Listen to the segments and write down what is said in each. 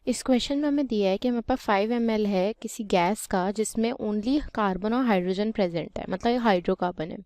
इस क्वेश्चन में हमें दिया है कि हमारे पास 5 ml है किसी गैस का जिसमें ओनली कार्बन और हाइड्रोजन प्रेजेंट है, मतलब ये हाइड्रोकार्बन है।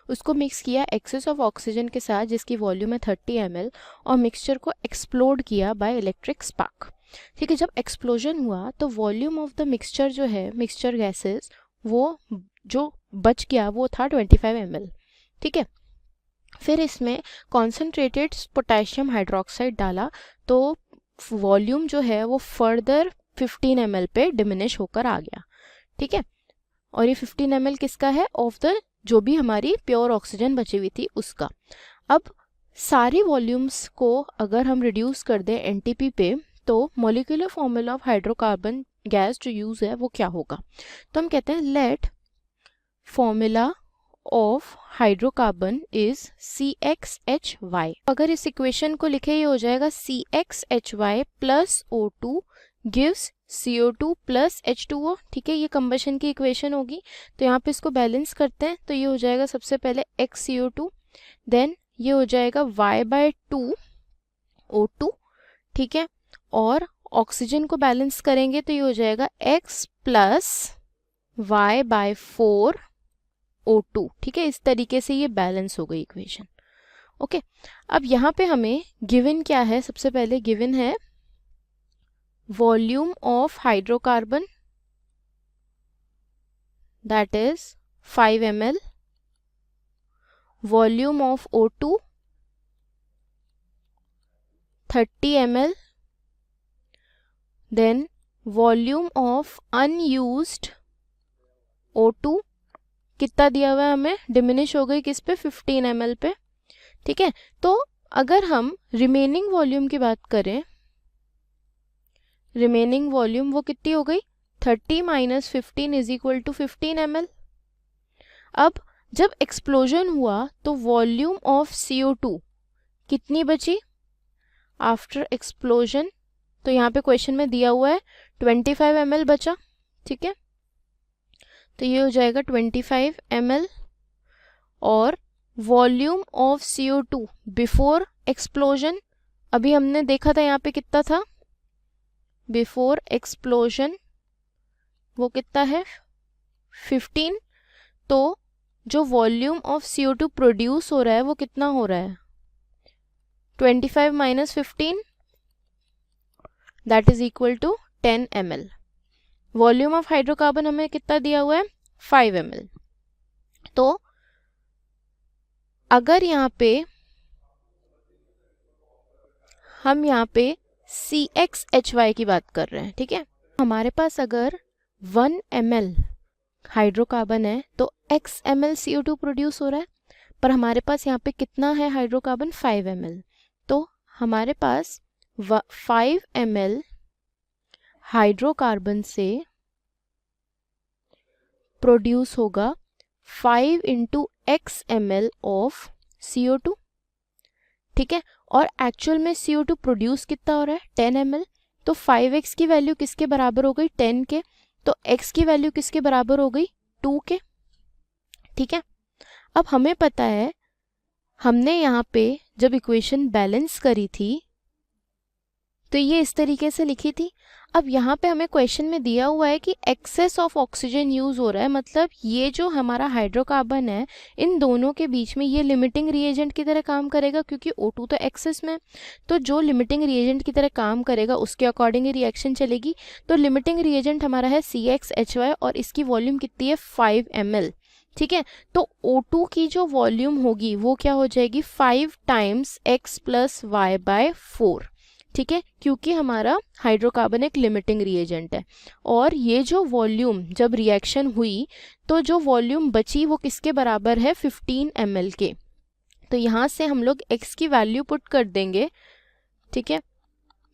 उसको मिक्स किया एक्सेस ऑफ ऑक्सीजन के साथ जिसकी वॉल्यूम है 30 ml और मिक्सचर को एक्सप्लोड किया बाय इलेक्ट्रिक स्पार्क। ठीक है, जब एक्सप्लोजन हुआ तो वॉल्यूम ऑफ द मिक्सचर जो है, मिक्सचर गैसेस, वो जो बच गया वो था 25 ml। ठीक है, फिर इसमें कॉन्सेंट्रेटेड पोटेशियम हाइड्रोक्साइड डाला तो वॉल्यूम जो है वो फर्दर 15 ml पे डिमिनिश होकर आ गया। ठीक है, और ये 15 ml किसका है? ऑफ द जो भी हमारी प्योर ऑक्सीजन बची हुई थी उसका। अब सारी वॉल्यूम्स को अगर हम रिड्यूस कर दें एनटीपी पे तो molecular formula of hydrocarbon gas जो यूज है वो क्या होगा? तो हम कहते हैं let formula of hydrocarbon is CXHY। अगर इस इक्वेशन को लिखे ये हो जाएगा CXHY plus O2 gives CO2 plus H2O। ठीक है, ये कंबशन की इक्वेशन होगी। तो यहाँ पे इसको बैलेंस करते हैं तो ये हो जाएगा सबसे पहले XCO2, देन ये हो जाएगा Y/2 O2। ठीक है, और ऑक्सीजन को बैलेंस करेंगे तो ये हो जाएगा X प्लस Y/4 O2। ठीक है, इस तरीके से ये बैलेंस हो गई इक्वेशन। ओके, अब यहाँ पे हमें गिवन क्या है? सबसे पहले गिवन है volume of hydrocarbon that is 5 ml, volume of O2 30 ml, then volume of unused O2 कितना दिया हुआ है हमें? डिमिनिश हो गई किस पे? 15 ml पे। ठीक है, तो अगर हम रिमेनिंग वॉल्यूम की बात करें, रिमेनिंग वॉल्यूम वो कितनी हो गई? 30 minus 15 is equal to 15 ml। अब जब एक्सप्लोजन हुआ तो वॉल्यूम ऑफ CO2 कितनी बची आफ्टर एक्सप्लोजन? तो यहाँ पे क्वेश्चन में दिया हुआ है 25 ml बचा। ठीक है, तो ये हो जाएगा 25 ml। और volume of CO2 before explosion, अभी हमने देखा था यहाँ पे कितना था बिफोर एक्सप्लोजन, वो कितना है? 15। तो जो वॉल्यूम ऑफ CO2 प्रोड्यूस हो रहा है वो कितना हो रहा है? 25 minus 15 that is equal to 10 ml। Volume of हाइड्रोकार्बन हमें कितना दिया हुआ है? 5 ml। तो अगर यहाँ पे हम यहाँ पे CXHY की बात कर रहे हैं, ठीक है, हमारे पास अगर 1 ml हाइड्रोकार्बन है तो x ml CO2 प्रोड्यूस हो रहा है, पर हमारे पास यहाँ पे कितना है हाइड्रोकार्बन? 5 ml। तो हमारे पास 5 ml हाइड्रोकार्बन से प्रोड्यूस होगा 5 into x ml of CO2। ठीक है, और एक्चुअल में CO2 प्रोड्यूस कितना हो रहा है? 10 ml। तो 5x की वैल्यू किसके बराबर हो गई? 10 के। तो x की वैल्यू किसके बराबर हो गई? 2 के। ठीक है, अब हमें पता है हमने यहाँ पे जब इक्वेशन बैलेंस करी थी तो ये इस तरीके से लिखी थी। अब यहाँ पे हमें क्वेश्चन में दिया हुआ है कि एक्सेस ऑफ ऑक्सीजन यूज हो रहा है, मतलब ये जो हमारा हाइड्रोकार्बन है इन दोनों के बीच में ये लिमिटिंग रिएजेंट की तरह काम करेगा क्योंकि O2 तो एक्सेस में है। तो जो लिमिटिंग रिएजेंट की तरह काम करेगा उसके अकॉर्डिंग ही रिएक्शन चलेगी। तो लिमिटिंग रिएजेंट हमारा है CXHY और इसकी वॉल्यूम कितनी है? 5 ml। ठीक है, तो O2 की जो वॉल्यूम होगी वो क्या हो जाएगी? 5 टाइम्स x प्लस Y/4। ठीक है, क्योंकि हमारा हाइड्रोकार्बन एक लिमिटिंग रिएजेंट है। और ये जो वॉल्यूम जब रिएक्शन हुई तो जो वॉल्यूम बची वो किसके बराबर है? 15 ml के। तो यहाँ से हम लोग x की वैल्यू पुट कर देंगे। ठीक है,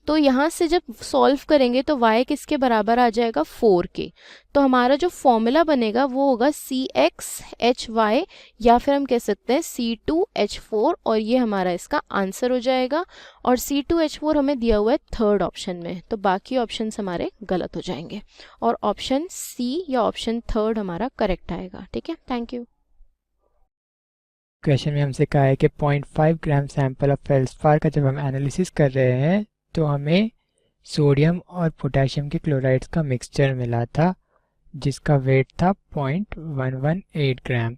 तो यहाँ से जब सॉल्व करेंगे तो y किसके बराबर आ जाएगा? 4 के। तो हमारा जो फॉर्मूला बनेगा वो होगा CXHY या फिर हम कह सकते हैं C2H4 और ये हमारा इसका आंसर हो जाएगा। और C2H4 हमें दिया हुआ है थर्ड ऑप्शन में, तो बाकी ऑप्शंस हमारे गलत हो जाएंगे और ऑप्शन C या ऑप्शन थर्ड हमारा करेक्ट आएगा। ठीक है, थैंक यू। क्वेश्चन में हमसे कहा है कि 0.5 ग्राम सैंपल ऑफ फेल्सपार का जब हम एनालिसिस कर रहे हैं तो हमें सोडियम और पोटेशियम के क्लोराइड्स का मिक्सचर मिला था जिसका वेट था 0.118 ग्राम।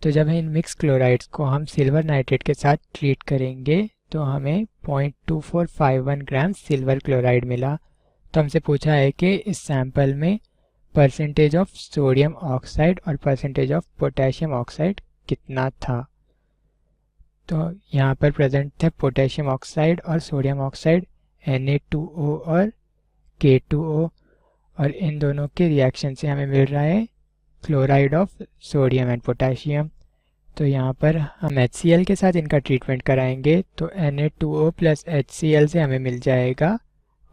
तो जब इन मिक्स क्लोराइड्स को हम सिल्वर नाइट्रेट के साथ ट्रीट करेंगे तो हमें 0.2451 ग्राम सिल्वर क्लोराइड मिला। तो हमसे पूछा है कि इस सैंपल में परसेंटेज ऑफ सोडियम ऑक्साइड और परसेंटेज ऑफ पोटेशियम ऑक्साइड कितना था। तो यहाँ पर प्रेजेंट थे पोटेशियम ऑक्साइड और सोडियम ऑक्साइड Na2O और K2O, और इन दोनों के रिएक्शन से हमें मिल रहा है chloride of sodium and potassium. तो यहाँ पर हम HCl के साथ इनका ट्रीटमेंट कराएंगे तो Na2O प्लस HCl से हमें मिल जाएगा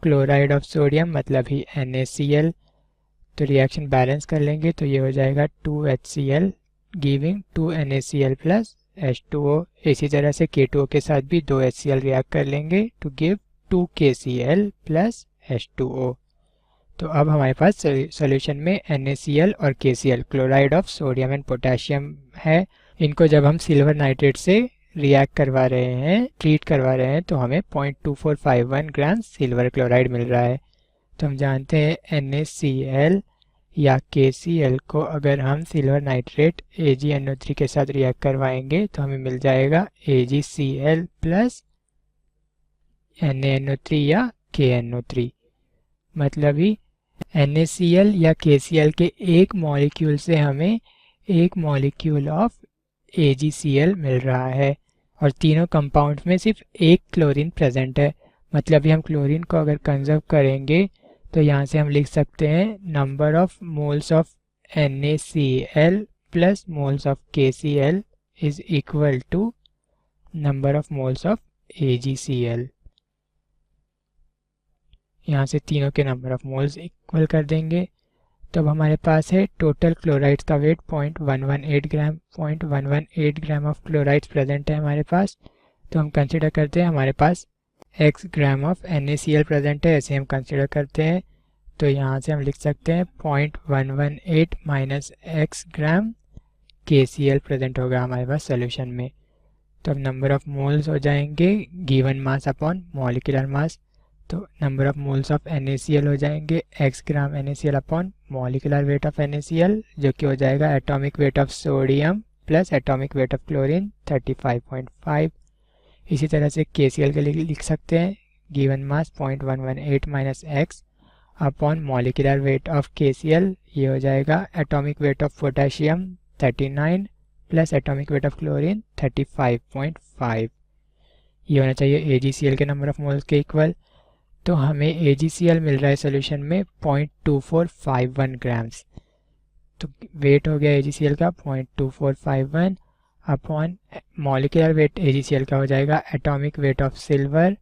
क्लोराइड ऑफ सोडियम, मतलब ही NaCl। तो रिएक्शन बैलेंस कर लेंगे तो ये हो जाएगा 2HCl giving 2NaCl plus H2O। इसी तरह से K2O के साथ भी 2HCl रिएक्ट कर लेंगे to give 2KCl plus H2O। तो अब हमारे पास सॉल्यूशन में NaCl और KCl chloride of sodium and potassium है। इनको जब हम सिल्वर नाइट्रेट से रिएक्ट करवा रहे हैं, ट्रीट करवा रहे हैं, तो हमें 0.2451 ग्राम सिल्वर क्लोराइड मिल रहा है। तो हम जानते हैं NaCl या KCl को अगर हम सिल्वर नाइट्रेट AgNO3 के साथ रिएक्ट करवाएंगे तो हमें मिल जाएगा AgCl प्लस NaNO3 या KNO3। मतलब ही NaCl या KCl के एक मॉलिक्यूल से हमें एक मॉलिक्यूल ऑफ AgCl मिल रहा है, और तीनों कंपाउंड में सिर्फ एक क्लोरीन प्रेजेंट है। मतलब ही हम क्लोरीन को अगर कंजर्व करेंगे तो यहाँ से हम लिख सकते हैं number of moles of NaCl plus moles of KCl is equal to number of moles of AgCl। यहाँ से तीनों के नंबर ऑफ मोल्स इक्वल कर देंगे। तो अब हमारे पास है टोटल क्लोराइड्स का weight 0.118 gram. 0.118 gram of chlorides present है हमारे पास। तो हम कंसिडर करते हैं हमारे पास x gram of NaCl present है, ऐसे हम कंसिडर करते हैं। तो यहाँ से हम लिख सकते हैं 0.118 माइनस x ग्राम KCl प्रेजेंट होगा हमारे पास सोल्यूशन में। तो अब नंबर ऑफ मोल्स हो जाएंगे given mass upon molecular mass. तो number of moles of NaCl हो जाएंगे x gram NaCl upon molecular weight of NaCl, जो कि हो जाएगा atomic weight of sodium plus atomic weight of chlorine 35.5। इसी तरह से KCl के लिए लिख सकते हैं given mass 0.118 minus x upon molecular weight of KCl, ये हो जाएगा atomic weight of potassium 39 plus atomic weight of chlorine 35.5। ये होना चाहिए AgCl के नंबर ऑफ मोल्स के इक्वल। तो हमें AgCl मिल रहा है सोल्यूशन में 0.2451 ग्राम्स। तो वेट हो गया AgCl का 0.2451 अपॉन मॉलिक्यूलर वेट AgCl का हो जाएगा atomic weight of silver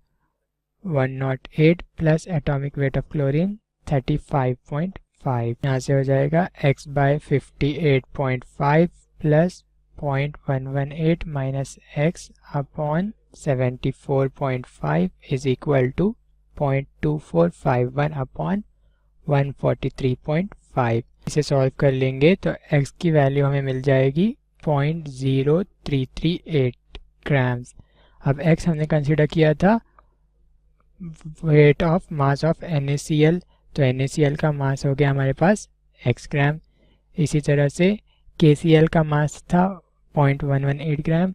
108 plus atomic weight of chlorine 35.5। यहाँ से हो जाएगा x by 58.5 plus 0.118 minus x upon 74.5 is equal to 0.2451 upon 143.5। इसे सॉल्व कर लेंगे तो x की वैल्यू हमें मिल जाएगी 0.0338 ग्राम्स। अब x हमने कंसीडर किया था weight of mass of NaCl, तो NaCl का मास हो गया हमारे पास x ग्राम। इसी तरह से KCl का मास था 0.118 ग्राम,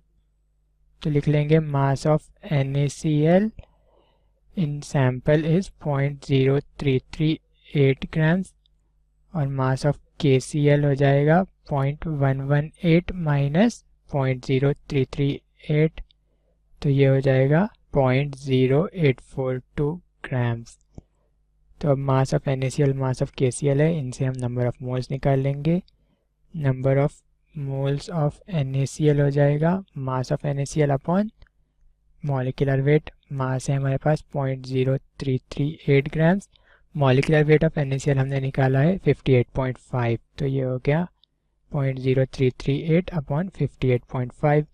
तो लिख लेंगे मास of NaCl in sample is 0.0338 grams, और मास ऑफ KCl हो जाएगा 0.118 माइनस 0.0338, तो ये हो जाएगा 0.0842 ग्राम्स। तो अब mass of NaCl mass of KCl है, इनसे हम नंबर ऑफ मोल्स निकाल लेंगे। Number of moles of NaCl हो जाएगा mass of NaCl upon molecular weight. Mass है हमारे पास 0.0338 grams. Molecular weight of NaCl हमने निकाला है 58.5, तो ये हो गया 0.0338 अपॉन 58.5।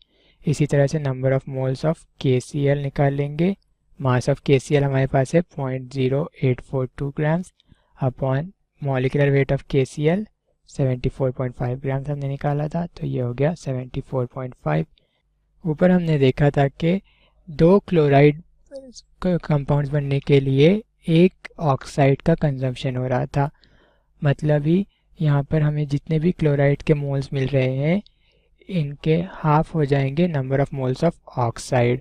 इसी तरह से number of moles of KCl निकाल लेंगे। मास ऑफ KCl हमारे पास है 0.0842 grams upon molecular weight of KCl 74.5 grams हमने निकाला था, तो ये हो गया 74.5। ऊपर हमने देखा था कि दो क्लोराइड कंपाउंड्स बनने के लिए एक ऑक्साइड का कंजम्पशन हो रहा था। मतलब ही यहाँ पर हमें जितने भी क्लोराइड के मोल्स मिल रहे हैं इनके हाफ हो जाएंगे number of moles of oxide.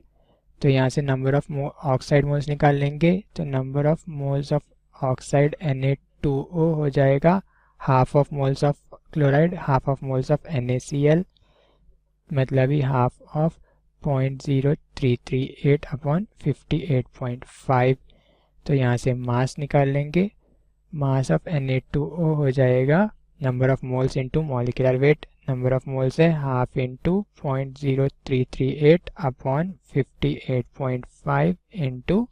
तो यहाँ से नंबर ऑफ ऑक्साइड मोल्स निकाल लेंगे, तो number of moles of oxide Na2O हो जाएगा half of moles of chloride half of moles of NaCl, मतलब ही हाफ ऑफ 0.0338 अपॉन 58.5। तो यहाँ से मास निकाल लेंगे, मास ऑफ Na2O हो जाएगा number of moles into molecular weight, number of moles है half into 0.0338 upon 58.5 into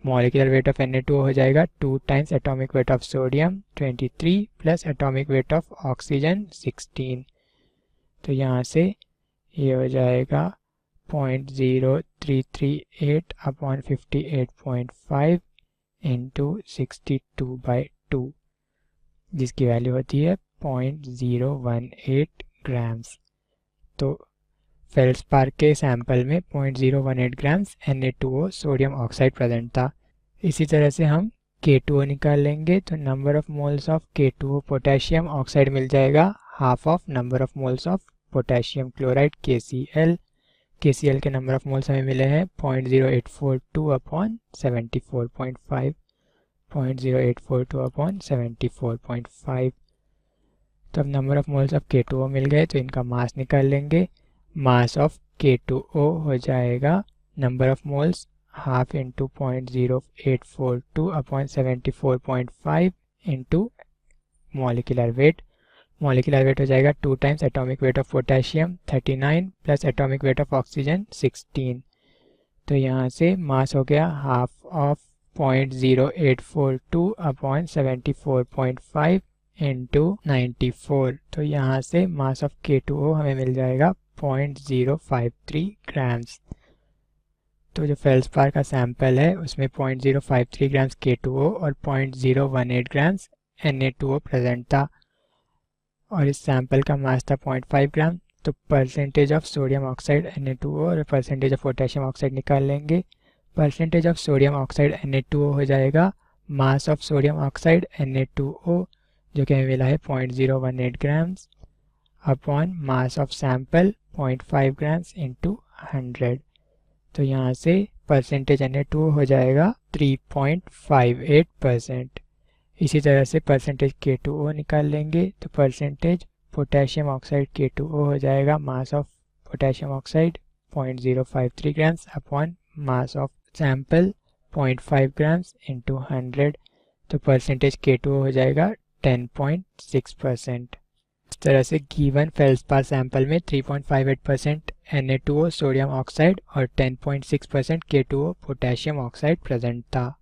molecular weight of Na2O हो जाएगा 2 times atomic weight of sodium 23 plus atomic weight of oxygen 16। तो यहाँ से ये हो जाएगा 0.0338 अपॉन 58.5 इंटू 62/2, जिसकी वैल्यू होती है 0.018 ग्राम्स। तो फेल्सपार के सैंपल में 0.018 grams Na2O sodium oxide present था। इसी तरह से हम K2O निकाल लेंगे, तो number of moles of K2O potassium oxide मिल जाएगा half of number of moles of potassium chloride KCl। KCl के नंबर ऑफ मोल्स हमें मिले हैं 0.0842 अपॉन 74.5, 0.0842 अपॉन 74.5। तो अब number of moles of K2O मिल गए, तो इनका मास निकाल लेंगे। मास ऑफ K2O हो जाएगा number of moles half into 0.0842 upon 74.5 into molecular wait. Molecular weight हो जाएगा 2 times atomic weight of potassium 39 plus atomic weight of oxygen 16। तो यहाँ से मास हो गया हाफ ऑफ 0.0842 अपॉन 74.5 इंटू 94। तो यहाँ से मास ऑफ K2O हमें मिल जाएगा 0.053 ग्राम्स। तो जो फेल्सपार का सैंपल है उसमें 0.053 ग्राम्स K2O और 0.018 ग्राम्स Na2O प्रेजेंट था, और इस सैंपल का मास था 0.5 ग्राम। तो percentage of sodium oxide Na2O और परसेंटेज ऑफ पोटेशियम ऑक्साइड निकाल लेंगे। Percentage of sodium oxide Na2O हो जाएगा mass of sodium oxide Na2O, जो कि हमें मिला है 0.018 grams upon mass of sample 0.5 grams into 100। तो यहाँ से परसेंटेज Na2O हो जाएगा 3.58%। इसी तरह से परसेंटेज K2O निकाल लेंगे, तो परसेंटेज पोटेशियम ऑक्साइड K2O हो जाएगा mass of potassium oxide 0.053 grams upon mass of sample 0.5 grams into 100। तो परसेंटेज K2O हो जाएगा 10.6%। इस तरह से गिवन फेल्सपार सैंपल में 3.58% Na2O सोडियम ऑक्साइड और 10.6% K2O पोटेशियम ऑक्साइड प्रेजेंट था।